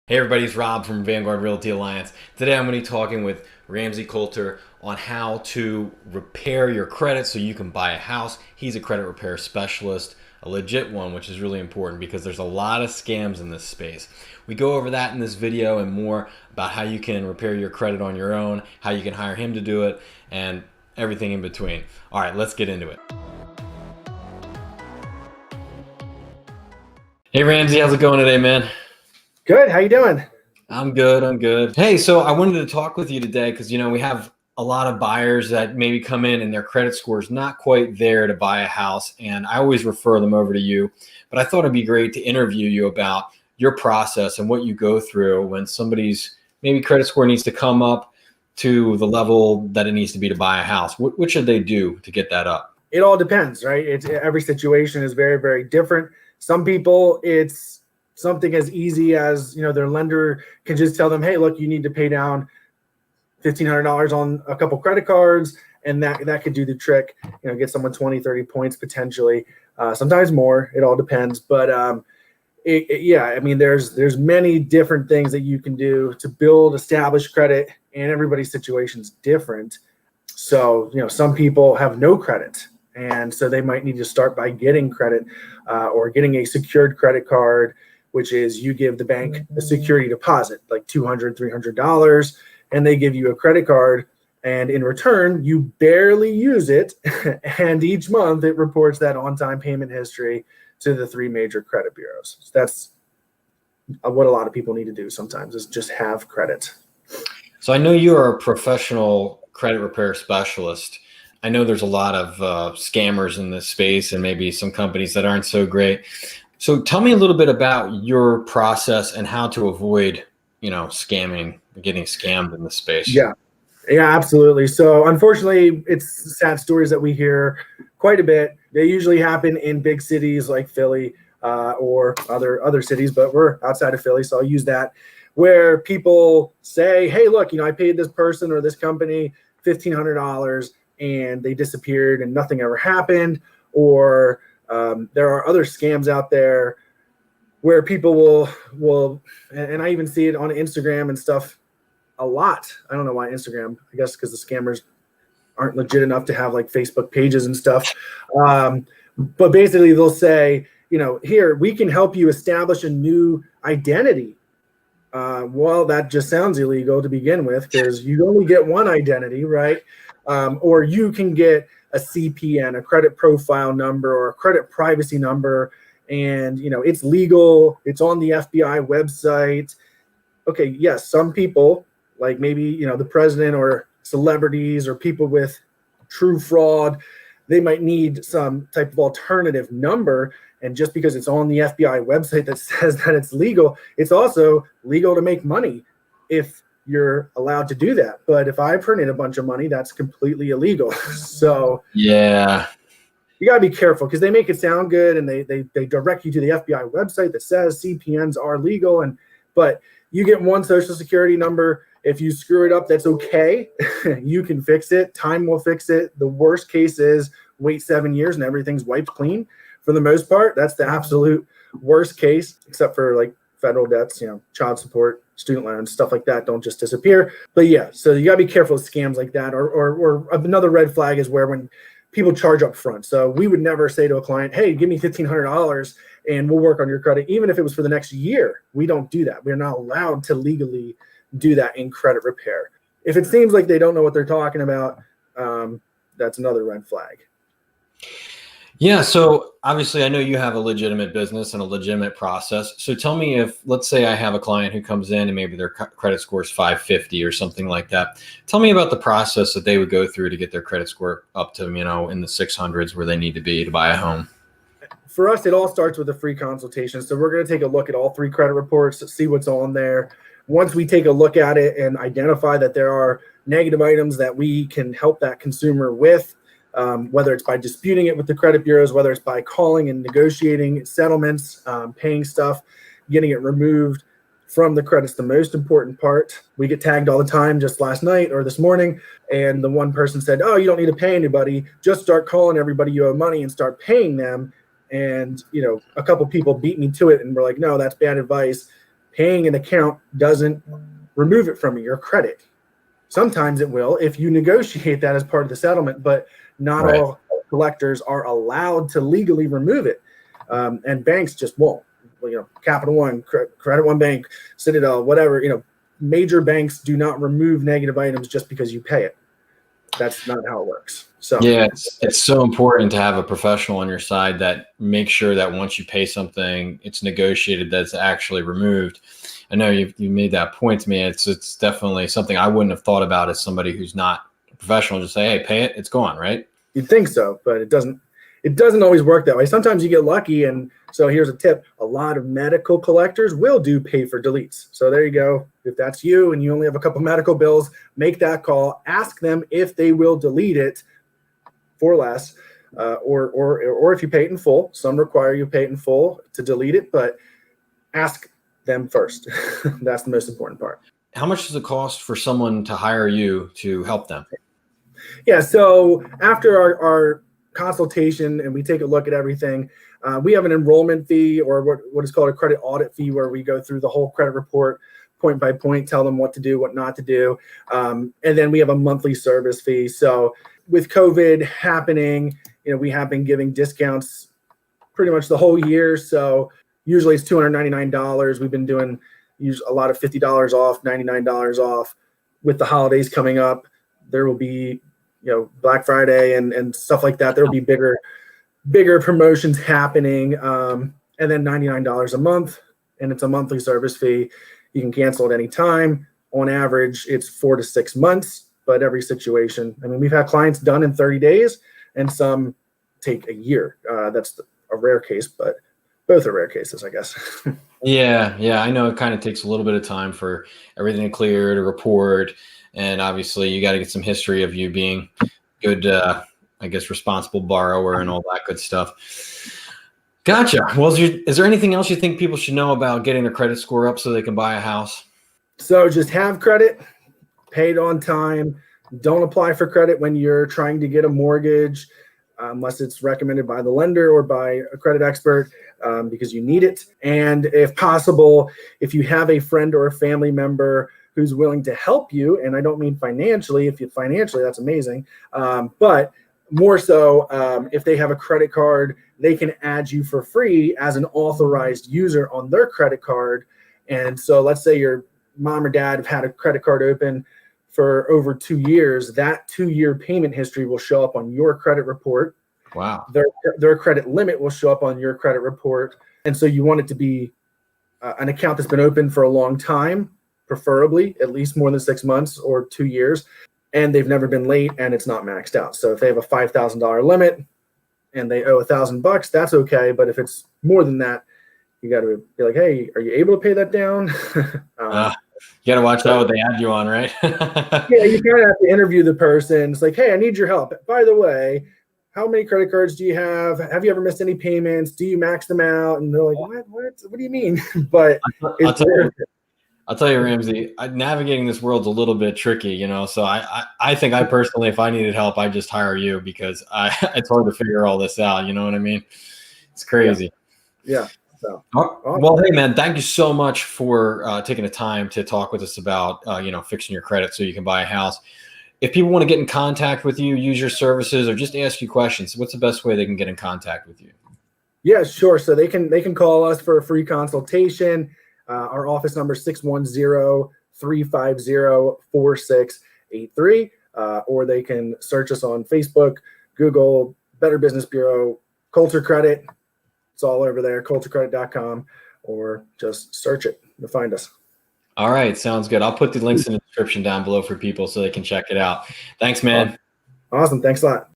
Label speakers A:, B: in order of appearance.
A: Hey everybody, it's Rob from VRA Realty Alliance. Today I'm going to be talking with Ramsey Coulter on how to repair your credit so you can buy a house. He's a credit repair specialist, a legit one, which is really important because there's a lot of scams in this space. We go over that in this video and more about how you can repair your credit on your own, how you can hire him to do it, and everything in between. All right, let's get into it. Hey Ramsey, how's it going today, man?
B: Good. How you doing?
A: I'm good. I'm good. Hey, so I wanted to talk with you today because, we have a lot of buyers that maybe come in and their credit score is not quite there to buy a house. And I always refer them over to you. But I thought it'd be great to interview you about your process and what you go through when somebody's maybe credit score needs to come up to the level that it needs to be to buy a house. What should they do to get that up?
B: It all depends, right? Every situation is very, very different. Some people, it's something as easy as, their lender can just tell them, hey, look, you need to pay down $1,500 on a couple credit cards, and that could do the trick, get someone 20, 30 points potentially, sometimes more. It all depends. But there's many different things that you can do to build established credit, and everybody's situation is different. So, some people have no credit, and so they might need to start by getting credit or getting a secured credit card, which is you give the bank a security deposit, like $200, $300, and they give you a credit card. And in return, you barely use it. And each month it reports that on-time payment history to the three major credit bureaus. So that's what a lot of people need to do sometimes, is just have credit.
A: So I know you are a professional credit repair specialist. I know there's a lot of scammers in this space and maybe some companies that aren't so great. So tell me a little bit about your process and how to avoid, getting scammed in this space.
B: Yeah, absolutely. So unfortunately, it's sad stories that we hear quite a bit. They usually happen in big cities like Philly or other cities, but we're outside of Philly, so I'll use that, where people say, hey, look, I paid this person or this company $1,500 and they disappeared and nothing ever happened. Or there are other scams out there where people will, and I even see it on Instagram and stuff a lot. I don't know why Instagram, I guess because the scammers aren't legit enough to have like Facebook pages and stuff. But basically they'll say, here, we can help you establish a new identity. Well, that just sounds illegal to begin with, because you only get one identity, right? Or you can get a CPN, a credit profile number, or a credit privacy number, and it's legal. It's on the FBI website. Okay, yes, some people, like maybe the president or celebrities or people with true fraud, they might need some type of alternative number. And just because it's on the FBI website that says that it's legal, it's also legal to make money if you're allowed to do that. But if I printed a bunch of money, that's completely illegal. So
A: Yeah.
B: you got to be careful, because they make it sound good and they direct you to the FBI website that says CPNs are legal. But you get one social security number. If you screw it up, that's okay. You can fix it. Time will fix it. The worst case is wait 7 years and everything's wiped clean. For the most part, that's the absolute worst case, except for like federal debts, child support, student loans, stuff like that don't just disappear. But yeah, so you gotta be careful with scams like that. Or another red flag is where when people charge up front. So we would never say to a client, hey, give me $1,500 and we'll work on your credit, even if it was for the next year. We don't do that. We're not allowed to legally do that in credit repair. If it seems like they don't know what they're talking about, that's another red flag.
A: Yeah. So obviously I know you have a legitimate business and a legitimate process. So tell me, if, let's say I have a client who comes in and maybe their credit score is 550 or something like that. Tell me about the process that they would go through to get their credit score up to, in the 600s where they need to be to buy a home.
B: For us, it all starts with a free consultation. So we're going to take a look at all three credit reports, see what's on there. Once we take a look at it and identify that there are negative items that we can help that consumer with, whether it's by disputing it with the credit bureaus, whether it's by calling and negotiating settlements, paying stuff, getting it removed from the credit's the most important part. We get tagged all the time, just last night or this morning, and the one person said, oh, you don't need to pay anybody. Just start calling everybody you owe money and start paying them. And, a couple people beat me to it and were like, no, that's bad advice. paying an account doesn't remove it from your credit. Sometimes it will if you negotiate that as part of the settlement, but not
A: Right.
B: all collectors are allowed to legally remove it, and banks just won't. Capital One, Credit One Bank, Citadel, whatever. Major banks do not remove negative items just because you pay it. That's not how it works. So
A: Yeah, it's so important to have a professional on your side that makes sure that once you pay something, it's negotiated, that's actually removed. I know you made that point to me. It's definitely something I wouldn't have thought about as somebody who's not a professional. Just say, hey, pay it, it's gone, right?
B: you'd think so, but it doesn't. It doesn't always work that way. Sometimes you get lucky, and so here's a tip: a lot of medical collectors will do pay for deletes. So there you go. If that's you and you only have a couple medical bills, make that call. Ask them if they will delete it for less, or if you pay it in full. Some require you pay it in full to delete it, but ask them first. That's the most important part.
A: How much does it cost for someone to hire you to help them?
B: Yeah. So after our consultation and we take a look at everything, we have an enrollment fee, or what is called a credit audit fee, where we go through the whole credit report point by point, tell them what to do, what not to do. And then we have a monthly service fee. So with COVID happening, we have been giving discounts pretty much the whole year. So usually it's $299. We've been doing a lot of $50 off, $99 off. With the holidays coming up, there will be, Black Friday and stuff like that. There will be bigger promotions happening. And then $99 a month, and it's a monthly service fee. You can cancel at any time. On average, it's 4 to 6 months, but every situation. I mean, we've had clients done in 30 days, and some take a year. That's a rare case, but both are rare cases, I guess.
A: Yeah, I know it kind of takes a little bit of time for everything to clear, to report, and obviously you got to get some history of you being good, I guess, responsible borrower and all that good stuff. Gotcha. Well, is there anything else you think people should know about getting their credit score up so they can buy a house?
B: So just have credit, pay it on time. Don't apply for credit when you're trying to get a mortgage, unless it's recommended by the lender or by a credit expert, because you need it. And if possible, if you have a friend or a family member who's willing to help you, and I don't mean financially, if you financially, that's amazing. But more so, if they have a credit card, they can add you for free as an authorized user on their credit card. And so let's say your mom or dad have had a credit card open for over 2 years. That 2-year payment history will show up on your credit report.
A: Wow.
B: Their credit limit will show up on your credit report. And so you want it to be an account that's been open for a long time, preferably at least more than 6 months or 2 years, and they've never been late and it's not maxed out. So if they have a $5,000 limit and they owe $1,000, that's okay. But if it's more than that, you got to be like, hey, are you able to pay that down?
A: You got to watch out what they add you on, right?
B: Yeah, you kind of have to interview the person. It's like, hey, I need your help. By the way, how many credit cards do you have? Have you ever missed any payments? Do you max them out? And they're like, what do you mean? But
A: I'll tell you, Ramsey, navigating this world's a little bit tricky, so I think I personally, if I needed help, I'd just hire you, because it's hard to figure all this out. You know what I mean? It's crazy.
B: Yeah. So,
A: well, hey, man, thank you so much for taking the time to talk with us about, fixing your credit so you can buy a house. If people want to get in contact with you, use your services, or just ask you questions, what's the best way they can get in contact with you?
B: Yeah, sure. So they can call us for a free consultation. Our office number is 610-350-4683, or they can search us on Facebook, Google, Better Business Bureau, Coulter Credit. It's all over there, coultercredit.com, or just search it. You'll find us.
A: All right. Sounds good. I'll put the links in the description down below for people so they can check it out. Thanks, man.
B: Awesome. Thanks a lot.